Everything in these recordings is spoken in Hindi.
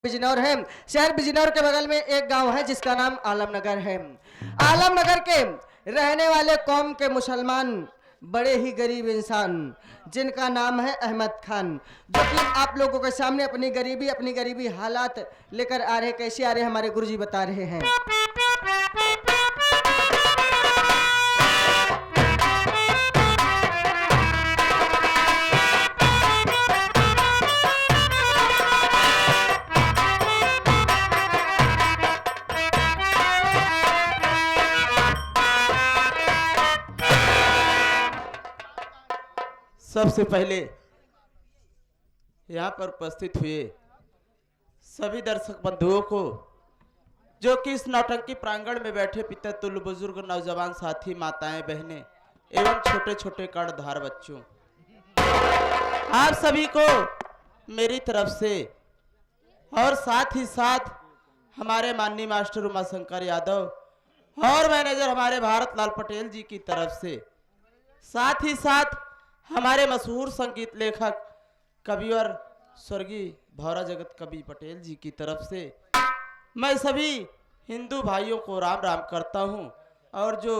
बिजनौर है। शहर बिजनौर के बगल में एक गांव है जिसका नाम आलमनगर है। आलमनगर के रहने वाले कौम के मुसलमान बड़े ही गरीब इंसान जिनका नाम है अहमद खान, जो कि आप लोगों के सामने अपनी गरीबी हालात लेकर आ रहे, कैसे आ रहे हमारे गुरुजी बता रहे हैं। सबसे पहले यहाँ पर उपस्थित हुए सभी दर्शक बंधुओं को, जो कि इस नौटंकी प्रांगण में बैठे पिता तुल्य बुजुर्ग, नौजवान साथी, माताएं, बहनें एवं छोटे छोटे कर्णधार बच्चों, आप सभी को मेरी तरफ से और साथ ही साथ हमारे माननीय मास्टर उमाशंकर यादव और मैनेजर हमारे भारत लाल पटेल जी की तरफ से, साथ ही साथ हमारे मशहूर संगीत लेखक कविवर स्वर्गीय भौरा जगत कवि पटेल जी की तरफ से मैं सभी हिंदू भाइयों को राम राम करता हूं, और जो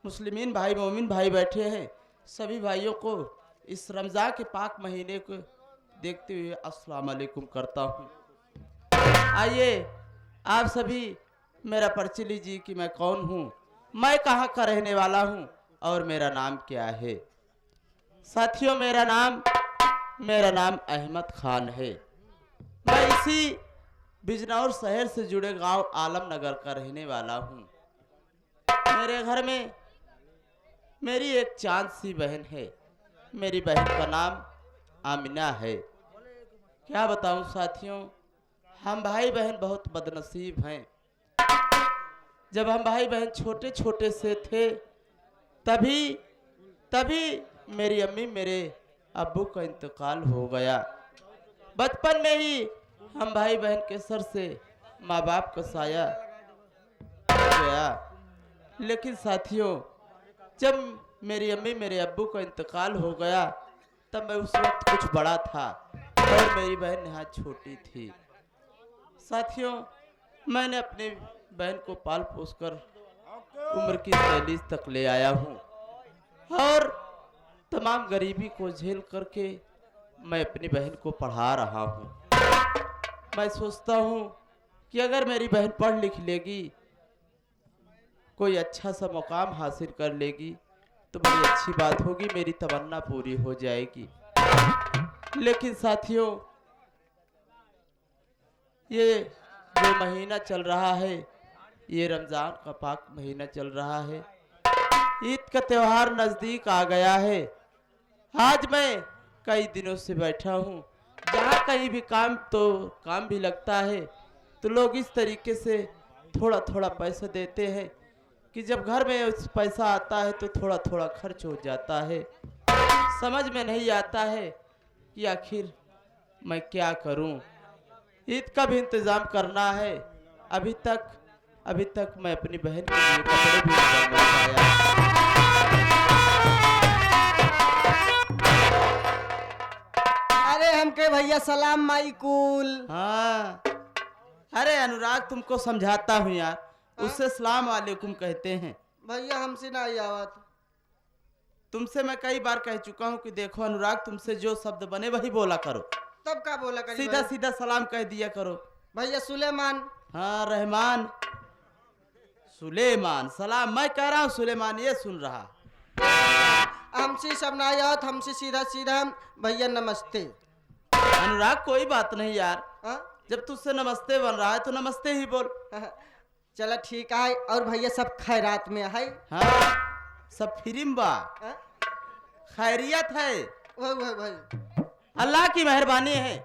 मुस्लिमीन भाई मोमिन भाई बैठे हैं सभी भाइयों को इस रमज़ान के पाक महीने को देखते हुए अस्सलाम वालेकुम करता हूं। आइए आप सभी मेरा परिचय लीजिए कि मैं कौन हूं, मैं कहां का रहने वाला हूं और मेरा नाम क्या है। साथियों, मेरा नाम अहमद खान है। मैं इसी बिजनौर शहर से जुड़े गांव आलमनगर का रहने वाला हूं। मेरे घर में मेरी एक चांद सी बहन है। मेरी बहन का नाम आमिना है। क्या बताऊं साथियों, हम भाई बहन बहुत बदनसीब हैं। जब हम भाई बहन छोटे छोटे से थे तभी मेरी अम्मी मेरे अब्बू का इंतकाल हो गया। बचपन में ही हम भाई बहन के सर से माँ बाप का साया हो गया। लेकिन साथियों, जब मेरी अम्मी मेरे अब्बू का इंतकाल हो गया तब मैं उस वक्त कुछ बड़ा था और मेरी बहन नहायत छोटी थी। साथियों, मैंने अपनी बहन को पाल पोस कर उम्र की 40 तक ले आया हूँ और तमाम गरीबी को झेल करके मैं अपनी बहन को पढ़ा रहा हूँ। मैं सोचता हूँ कि अगर मेरी बहन पढ़ लिख लेगी, कोई अच्छा सा मुकाम हासिल कर लेगी तो बड़ी अच्छी बात होगी, मेरी तमन्ना पूरी हो जाएगी। लेकिन साथियों, ये जो महीना चल रहा है, ये रमज़ान का पाक महीना चल रहा है। ईद का त्योहार नज़दीक आ गया है। आज मैं कई दिनों से बैठा हूँ, जहाँ कहीं भी काम भी लगता है तो लोग इस तरीके से थोड़ा थोड़ा पैसा देते हैं कि जब घर में उस पैसा आता है तो थोड़ा थोड़ा खर्च हो जाता है। समझ में नहीं आता है कि आखिर मैं क्या करूं। ईद का भी इंतज़ाम करना है। अभी तक मैं अपनी बहन के लिए कपड़े भी नहीं बना पाया। अरे हमके भैया सलाम माइकुल। हाँ, अरे अनुराग, तुमको समझाता हूँ यार, उससे सलाम वालेकुम कहते हैं। भैया हमसे ना आई आवत। तुमसे मैं कई बार कह चुका हूँ कि देखो अनुराग, तुमसे जो शब्द बने वही बोला करो। तब का बोला करी सीधा सीधा सलाम कह दिया करो। भैया सुलेमान। हाँ, रहमान, सुलेमान, सलाम मैं कह रहा हूँ, सुलेमान ये सुन रहा। हमसे सब ना आवत, हमसे सीधा सीधा भैया नमस्ते। अनुराग, कोई बात नहीं यार। हाँ? जब तुझसे नमस्ते बन रहा है तो नमस्ते ही बोल। चला ठीक है। और भैया सब खैरात में है? हाँ, सब फिरिम्बा हाँ? खैरियत है, भाई अल्लाह की मेहरबानी है।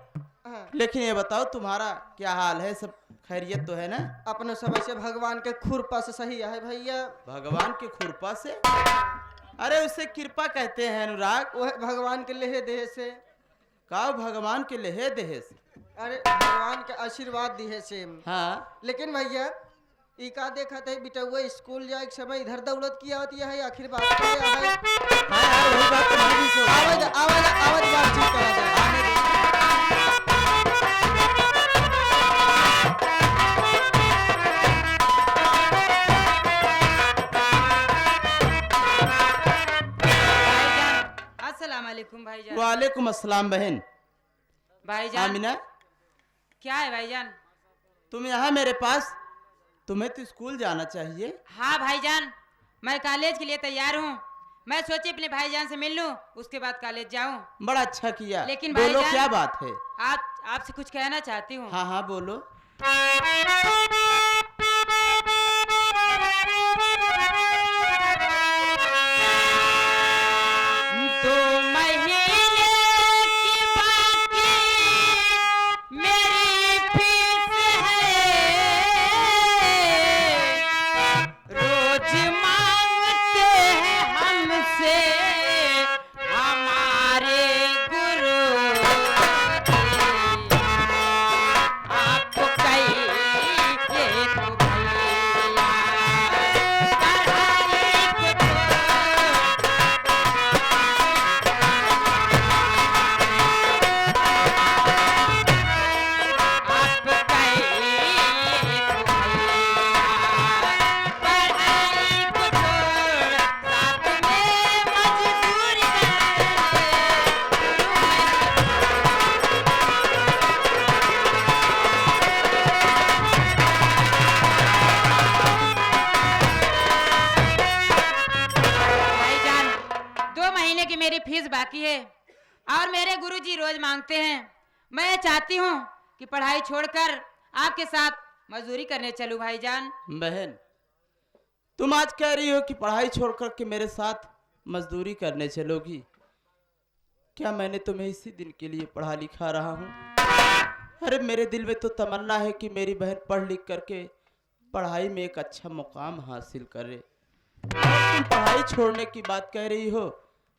हाँ। लेकिन ये बताओ, तुम्हारा क्या हाल है? सब खैरियत तो है ना? अपने समय से भगवान के खुरपा से सही है भैया। भगवान के खुरपा से? अरे उसे कृपा कहते हैं अनुराग। वो भगवान के लेहे देह से। का भगवान के लेहे देहे से? अरे भगवान के आशीर्वाद दिहे से। हाँ, लेकिन भैया ई का देखा थे बिटुआ स्कूल जाए के समय इधर दौड़त किया होती है, आखिर बात क्या है? हाँ यार, वही बात तो मैं भी सोच रहा हूँ। आवाज बातचीत करा जाए। अस्सलाम बहन। भाईजान आमिना, क्या है भाईजान? तुम यहाँ मेरे पास, तुम्हें तो स्कूल जाना चाहिए। हाँ भाईजान, मैं कॉलेज के लिए तैयार हूँ। मैं सोची अपने भाईजान से मिल लूँ, उसके बाद कॉलेज जाऊँ। बड़ा अच्छा किया। लेकिन बोलो भाईजान, क्या बात है? आपसे कुछ कहना चाहती हूँ। हाँ हाँ बोलो। दो महीने की बाकी मेरी फीस है, रोज मांगते हैं हमसे हमारे गुरु आपको कहिए तो भैया पढ़ाई को आप कहिए तो भैया पढ़ाई को छोड़ साथ में मजदूरी भाईजान, 2 महीने की मेरी फीस बाकी है और मेरे गुरुजी रोज मांगते हैं। मैं चाहती हूँ कि पढ़ाई छोड़कर आपके साथ मजदूरी करने चलूं भाईजान। बहन, तुम आज कह रही हो कि पढ़ाई छोड़ कर के मेरे साथ मजदूरी करने चलोगी। क्या मैंने तुम्हें इसी दिन के लिए पढ़ा लिखा रहा हूँ? अरे मेरे दिल में तो तमन्ना है कि मेरी बहन पढ़ लिख करके पढ़ाई में एक अच्छा मुकाम हासिल करे। और तुम पढ़ाई छोड़ने की बात कह रही हो।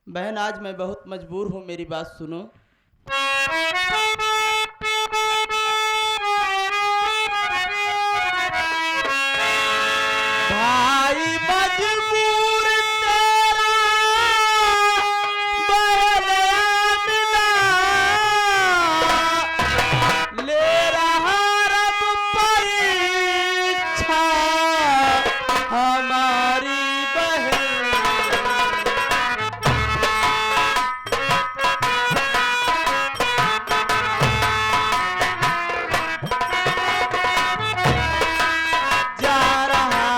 बहन, आज मैं बहुत मजबूर हूँ, मेरी बात सुनो। भाई मजबूर तेरा बहन आमिना, ले रहा रब परीक्षा हमारी बहन। जा रहा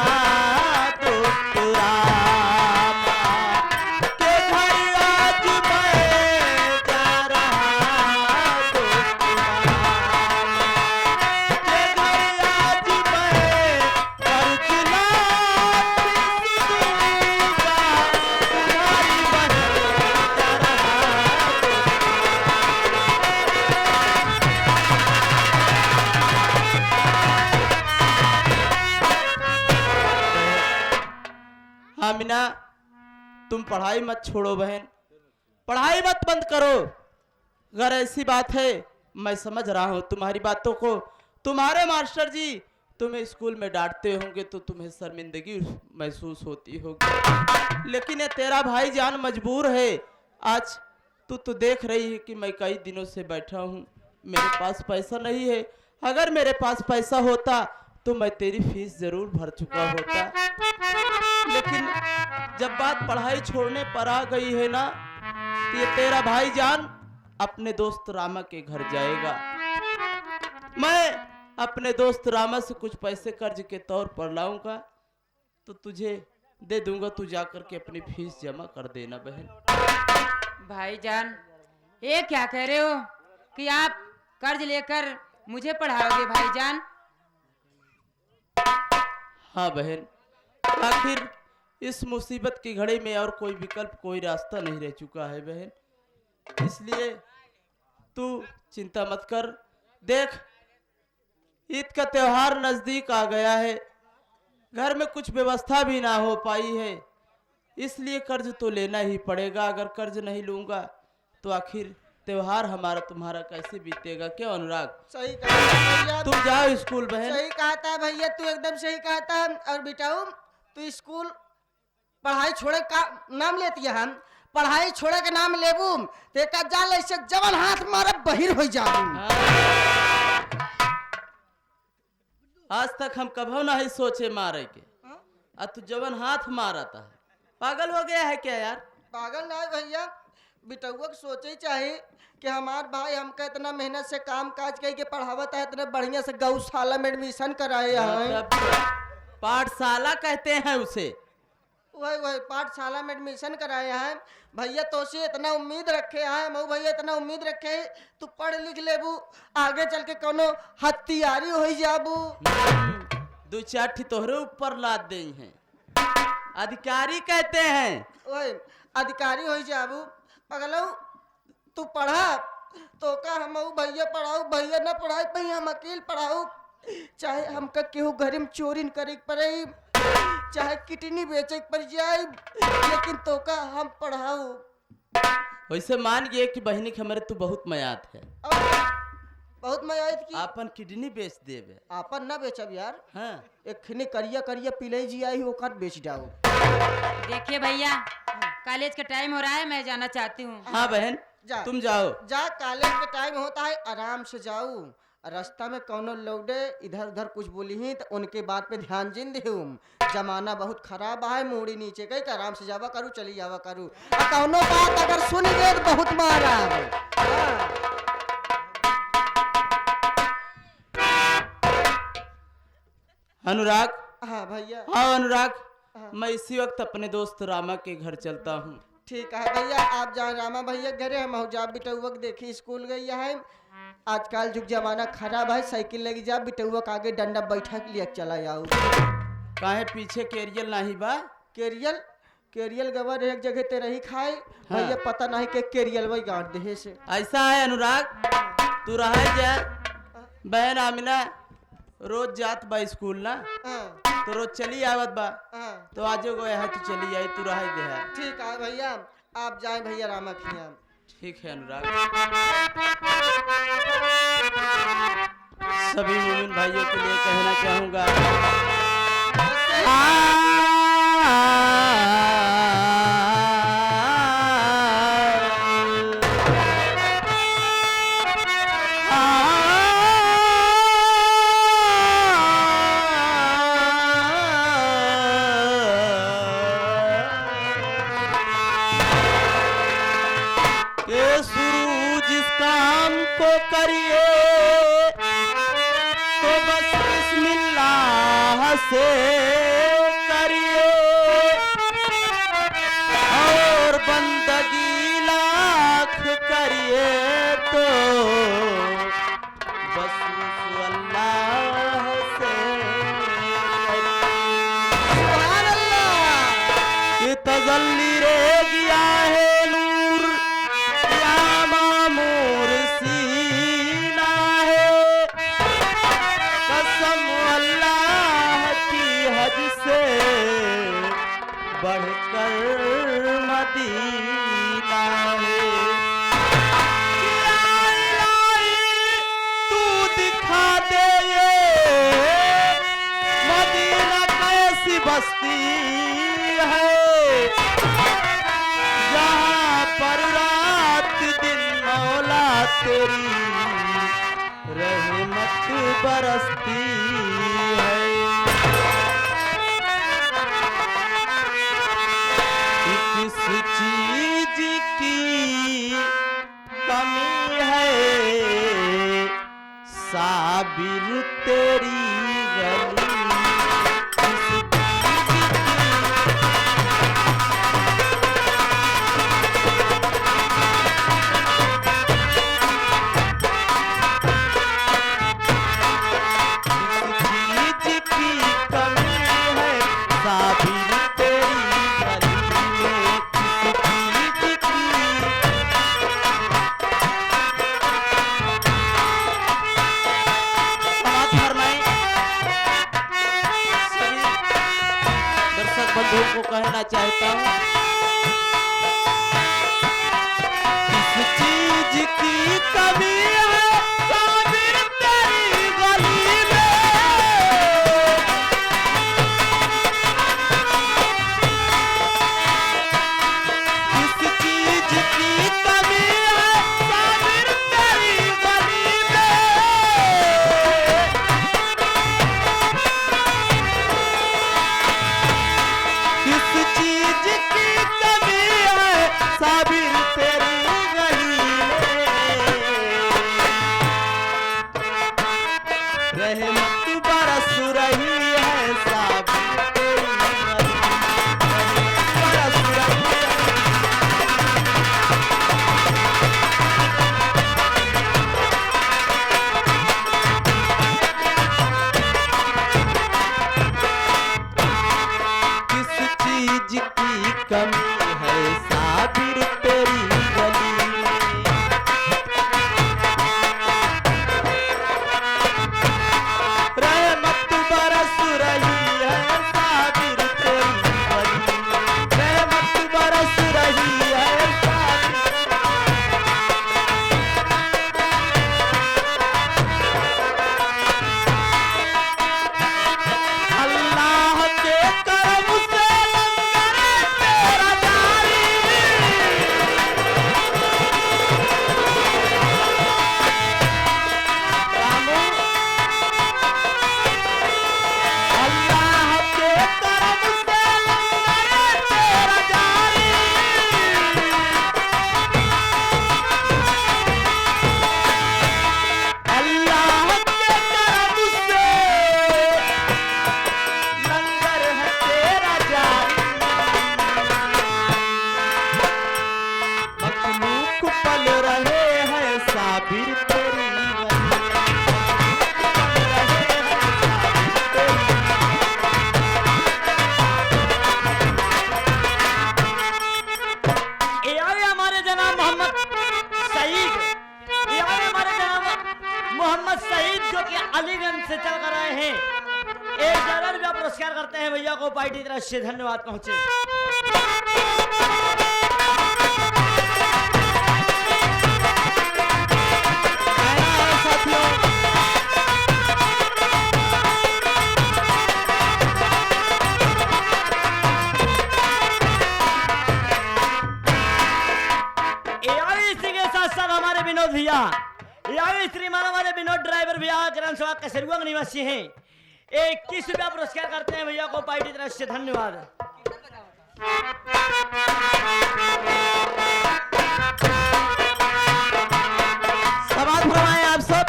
दोस्त रामा के घर आज मैं, जा रहा दोस्त रामा के घर आज मैं, कर्ज ला फीस दूंगा तुम्हारी बहन, जा रहा आमिना, तुम पढ़ाई मत छोड़ो बहन, पढ़ाई मत बंद करो। अगर ऐसी बात है, मैं समझ रहा हूँ तुम्हारी बातों को। तुम्हारे मास्टर जी तुम्हें स्कूल में डांटते होंगे तो तुम्हें शर्मिंदगी महसूस होती होगी, लेकिन ये तेरा भाईजान मजबूर है। आज तू तो देख रही है कि मैं कई दिनों से बैठा हूँ, मेरे पास पैसा नहीं है। अगर मेरे पास पैसा होता तो मैं तेरी फीस जरूर भर चुका होता, लेकिन जब बात पढ़ाई छोड़ने पर आ गई है ना, तो ये तेरा भाईजान अपने दोस्त रामा के घर जाएगा। मैं अपने दोस्त रामा से कुछ पैसे कर्ज के तौर पर लाऊंगा तो तुझे दे दूंगा, तू जाकर के अपनी फीस जमा कर देना बहन। भाईजान, ये क्या कह रहे हो कि आप कर्ज लेकर मुझे पढ़ाओगे भाईजान? हाँ बहन, आखिर इस मुसीबत की घड़ी में और कोई विकल्प, कोई रास्ता नहीं रह चुका है बहन। इसलिए तू चिंता मत कर। देख, ईद का त्योहार नजदीक आ गया है, घर में कुछ व्यवस्था भी ना हो पाई है, इसलिए कर्ज तो लेना ही पड़ेगा। अगर कर्ज नहीं लूंगा तो आखिर त्योहार हमारा तुम्हारा कैसे बीतेगा? क्यों अनुराग? सही कहा था भैया, तुम जाओ स्कूल बहन। सही कहा था भैया, तू एकदम सही कहा था। और बेटाऊ, तू स्कूल पढ़ाई छोड़े का नाम लेती है, हम पढ़ाई छोड़े के नाम लेबू तेका जाल ऐसे जवन हाथ मारे बहिर हो जाबू। आज तक हम कभो नहीं सोचे मारे के, तू जवन हाथ मारा था। पागल हो गया है क्या यार? पागल नहीं भैया, बिटौआ के सोचे ही चाहिए कि हमार भाई हमका इतना मेहनत से काम काज करके पढ़ावत है, इतने बढ़िया से गौशाला में एडमिशन कराए हैं। मतलब पाठशाला कहते हैं उसे। वही वही पाठशाला में एडमिशन कराए हैं। भैया तो से इतना उम्मीद रखे हैं, मऊ भैया इतना उम्मीद रखे तू पढ़ लिख लेबू, आगे चल के कोनो हथियारी हो जाबू। दो चार ठी तोहरे ऊपर लाद दे हैं, अधिकारी कहते हैं। वही अधिकारी हो जाबू। पगलऊ तू पढ़ा तो का हम भैया पढ़ाऊ, भैया न पढ़ाई भैया हम अकेले पढ़ाऊ। चाहे हमका केहू घर में चोरी करे पड़े, चाहे किडनी बेचे पड़ जाए, लेकिन तो का हम पढ़ाऊ। वैसे मान गए कि बहनी के हमारे तू बहुत मयात है। बहुत मजा आई की अपन किडनी बेच देवे। आपन ना बेचब यार। हाँ एक खिनी करिया करिया पिले जी आई ओकर बेच डाऊ। देखिए भैया, कॉलेज का टाइम हो रहा है, मैं जाना चाहती हूँ। हाँ बहन जा तुम जाओ। जा, कॉलेज के टाइम होता है, आराम से जाऊ। रास्ता में कौनो लौडे इधर उधर कुछ बोली ही तो उनके बात पे ध्यान जिन देहूं। जमाना बहुत खराब है, मुड़ी नीचे कहीं आराम से जावा करू, चली जावा करू। और कौनो बात अगर सुन गए तो बहुत मारा। अनुराग। हाँ भैया। हाँ अनुराग, मैं इसी वक्त अपने दोस्त रामा के घर चलता हूँ। ठीक है भैया, आप जाए रामा भैया घरे, हम जा बिटौआ देखी स्कूल गई है। आजकल जुग जमाना खराब है, साइकिल लगी जा बिटौआ के आगे डंडा बैठा के लिए चला जाओ। काहे पीछे केरियल नहीं बा? केरियल केरियल गवर एक जगह ते रही खाए। हाँ। भैया पता नहीं के केरियल वही गांठ दे से। ऐसा है अनुराग, तू रह जा। बहन आमिना रोज जात बा स्कूल ना, हाँ, तो रोज चली आवत बा, हाँ। तो आज गए है तू चली आई, तू रह दे। ठीक है भैया, आप जाए भैया रामा खिया। ठीक है अनुराग। सभी मोमिन भाइयों के लिए कहना चाहूंगा, शुरू जिस काम को करिए तो बस बिस्मिल्लाह से करिए, और बंदगी लाख करिए तो बस अल्लाह से करिए। ये तजल्ली रे गया है नूर, या मामूर सीना है, कसम अल्लाह की हज से बढ़कर मदीना है। या इलाही तू दिखा दे ये मदीना कैसी बस्ती है, जहाँ पर रात दिन मौला तेरी रहमत बरसती है। किस चीज की कमी है, साबिर तेरी गली। किस चीज की कमी है, साबिर तेरी गली में। किस चीज की समाज फरमाएं। सभी दर्शक बंधुओं को कहना चाहता हूँ, किस चीज की कमी है, साबिर तेरी गली में। किस चीज की कमी है, साबिर तेरी गली में। किस चीज की कमी है, साबिर तेरी रहमत बरस रही है साबिर तेरी वली। रहमत बरस रही है। किस चीज की कमी है साबिर तेरी गली में। रहमत बरस रही है साबिर तेरी गली में। रहमत बरस रही है साबिर। अल्लाह के करम से लंगर तेरा जारी। रामू, अल्लाह के करम से लंगर तेरा जारी। अल्लाह के करम से लंगर है तेरा जारी। मखलूक पल रहे हैं साबिर तेरी वली। पल रहे हैं साबिर तेरी। ये आए हमारे जनाब मोहम्मद सईद, ये आए हमारे जनाब मोहम्मद सईद जो कि अलीगंज से चल कर आए हैं। एक डॉलर भी आप पुरस्कार करते हैं भैया को पार्टी की तरफ से धन्यवाद पहुंचे। साथियों, ये आए इसी के साथ साथ हमारे विनोद भैया, ये आए श्रीमान हमारे विनोद ड्राइवर भैया ग्राम सभा कसरुआ के निवासी हैं। 21 रुपया पुरस्कार करते हैं भैया को पार्टी की तरफ से धन्यवाद। समाज फरमाएं आप सब।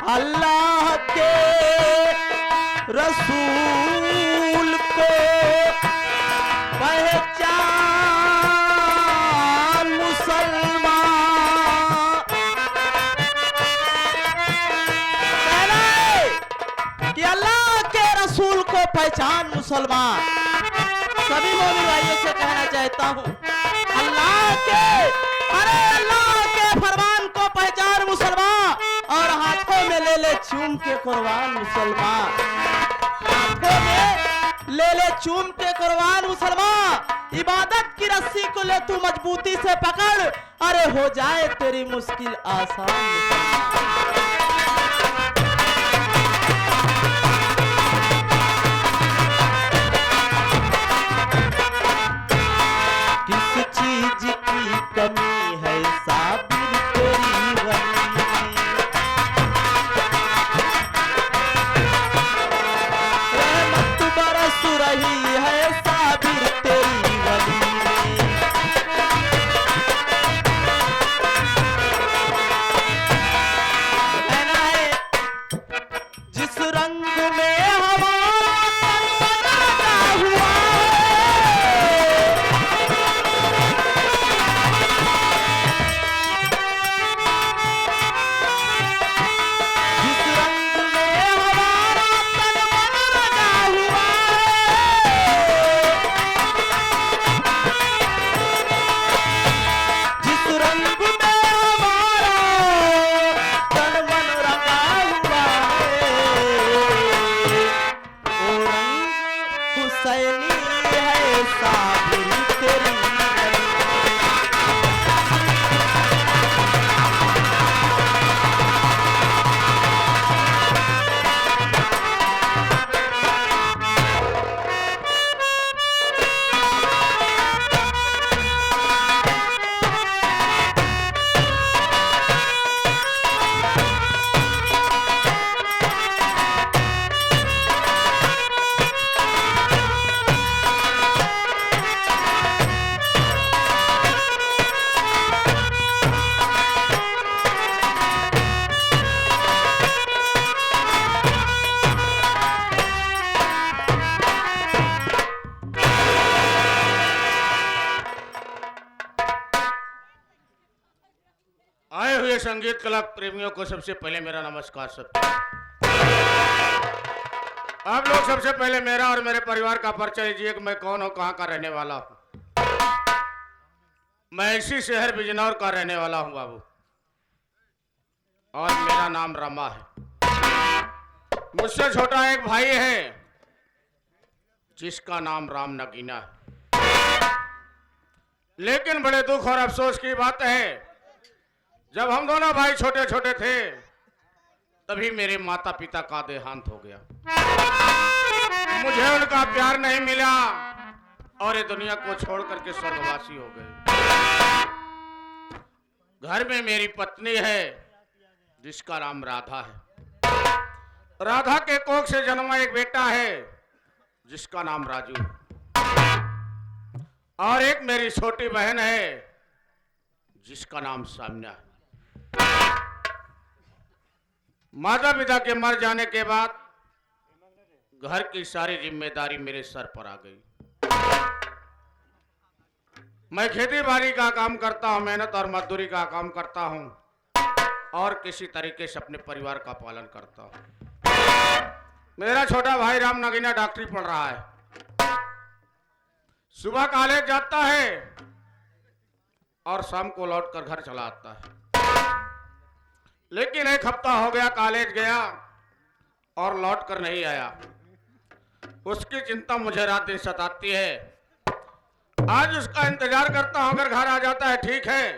अल्लाह के रसूल को पहचान मुसलमान। पहले कि अल्लाह के रसूल को पहचान मुसलमान। सभी मोमिन भाइयों से कहना चाहता हूँ, अल्लाह के फरमान को पहचान मुसलमान। और हाथों में ले ले चूम के कुर्बान मुसलमान। हाथों में ले ले चूम के कुर्बान मुसलमान। इबादत की रस्सी को ले तू मजबूती से पकड़, अरे हो जाए तेरी मुश्किल आसान मुसलमान। किस चीज की कमी है साबिर तेरी वली में। रहमत बरस रही है साबिर तेरी वली में। कहना है, जिस रंग में हमारा तन बनाता हुआ है, जिस रंग में हमारा तन मन लगा हुआ है, जिस रंग में हमारा तन मन रंगा हुआ है, संगीत कला प्रेमियों को सबसे पहले मेरा नमस्कार सब। आप लोग सबसे पहले मेरा और मेरे परिवार का परिचय लीजिए कि मैं कौन हूँ, कहाँ का रहने वाला हूँ। मैं इसी शहर बिजनौर का रहने वाला हूँ बाबू, और मेरा नाम रमा है। मुझसे छोटा एक भाई है जिसका नाम राम नगीना है। लेकिन बड़े दुख और अफसोस की बात है, जब हम दोनों भाई छोटे छोटे थे तभी मेरे माता पिता का देहांत हो गया। मुझे उनका प्यार नहीं मिला और ये दुनिया को छोड़ करके स्वर्गवासी हो गए। घर में मेरी पत्नी है जिसका नाम राधा है। राधा के कोख से जन्मा एक बेटा है जिसका नाम राजू, और एक मेरी छोटी बहन है जिसका नाम साम्या है। माता पिता के मर जाने के बाद घर की सारी जिम्मेदारी मेरे सर पर आ गई। मैं खेती बाड़ी का काम करता हूं, मेहनत और मजदूरी का काम करता हूं और किसी तरीके से अपने परिवार का पालन करता हूं। मेरा छोटा भाई राम नगीना डॉक्टरी पढ़ रहा है। सुबह कॉलेज जाता है और शाम को लौटकर घर चला आता है। लेकिन एक हफ्ता हो गया कॉलेज गया और लौटकर नहीं आया। उसकी चिंता मुझे रात दिन सताती है। आज उसका इंतजार करता हूं, अगर घर आ जाता है ठीक है,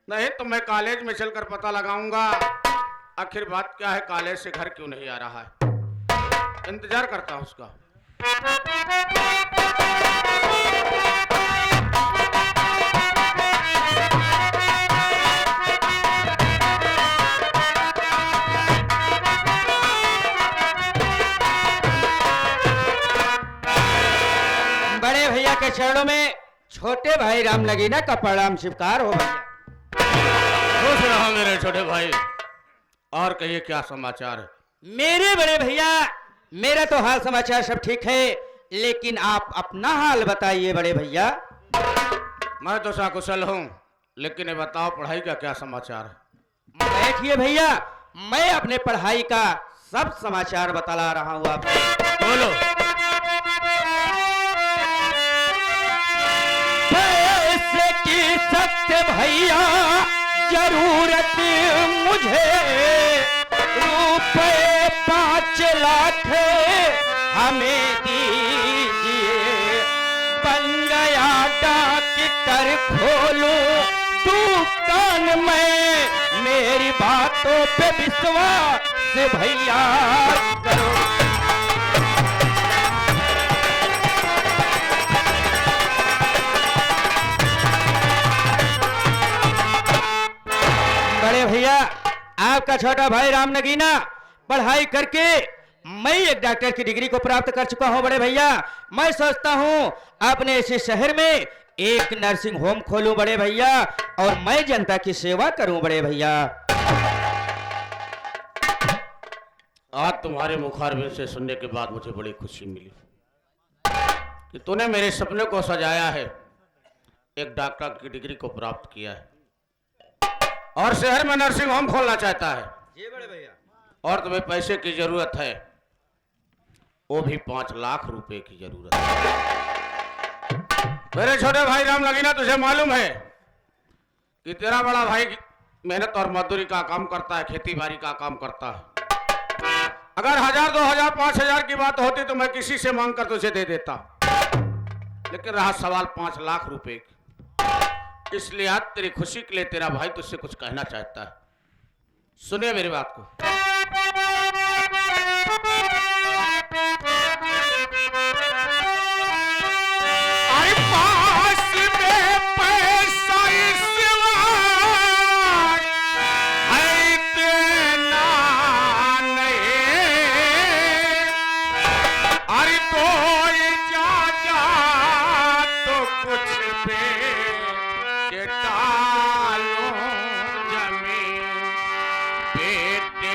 नहीं तो मैं कॉलेज में चलकर पता लगाऊंगा आखिर बात क्या है, कॉलेज से घर क्यों नहीं आ रहा है। इंतजार करता हूं उसका। बड़े भैया के चरणों में छोटे भाई राम नगीना का प्रणाम स्वीकार हो भैया। खुश रहो मेरे छोटे भाई। और कहिए क्या समाचार है? मेरे बड़े भैया, मेरा तो हाल समाचार सब ठीक है, लेकिन आप अपना हाल बताइए बड़े भैया। मैं तो सकुशल हूँ, लेकिन ये बताओ पढ़ाई का क्या समाचार है? बैठिए भैया, मैं अपने पढ़ाई का सब समाचार बता रहा हूँ आपको। बोलो। पैसे की सख्त भैया जरूरत मुझे, रुपए 5 लाख हमें दीजिए, बन गया डॉक्टर खोलूं दुकान में, मेरी बातों पे विश्वास भैया करो। बड़े भैया, आपका छोटा भाई राम नगीना पढ़ाई करके मैं एक डॉक्टर की डिग्री को प्राप्त कर चुका हूं। बड़े भैया, मैं सोचता हूं अपने इसी शहर में एक नर्सिंग होम खोलूं बड़े भैया, और मैं जनता की सेवा करूं बड़े भैया। आज तुम्हारे मुखारबिन से सुनने के बाद मुझे बड़ी खुशी मिली कि तूने मेरे सपने को सजाया है, एक डॉक्टर की डिग्री को प्राप्त किया है और शहर में नर्सिंग होम खोलना चाहता है। जी बड़े भैया। और तुम्हें पैसे की जरूरत है, वो भी 5 लाख रुपए की जरूरत है। मेरे छोटे भाई राम नगीना, तुझे मालूम है कि तेरा बड़ा भाई मेहनत और मजदूरी का काम करता है, खेती बाड़ी का काम करता है। अगर 1000, 2000, 5000 की बात होती तो मैं किसी से मांग कर तुझे दे देता, लेकिन रहा सवाल 5 लाख रुपए की। इसलिए आज तेरी खुशी के लिए तेरा भाई तुझसे कुछ कहना चाहता है। सुनिए मेरी बात को। अरे पास में पैसा इसलिए है देना नहीं, अरे तो जा तो कुछ पे के डालो जमीन, बेटे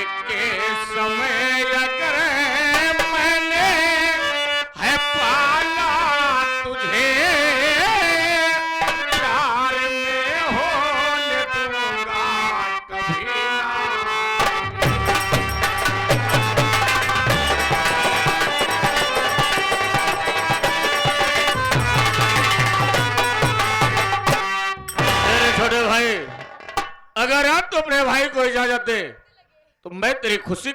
अगर आज तू अपने भाई को इजाजत दे तो मैं तेरी खुशी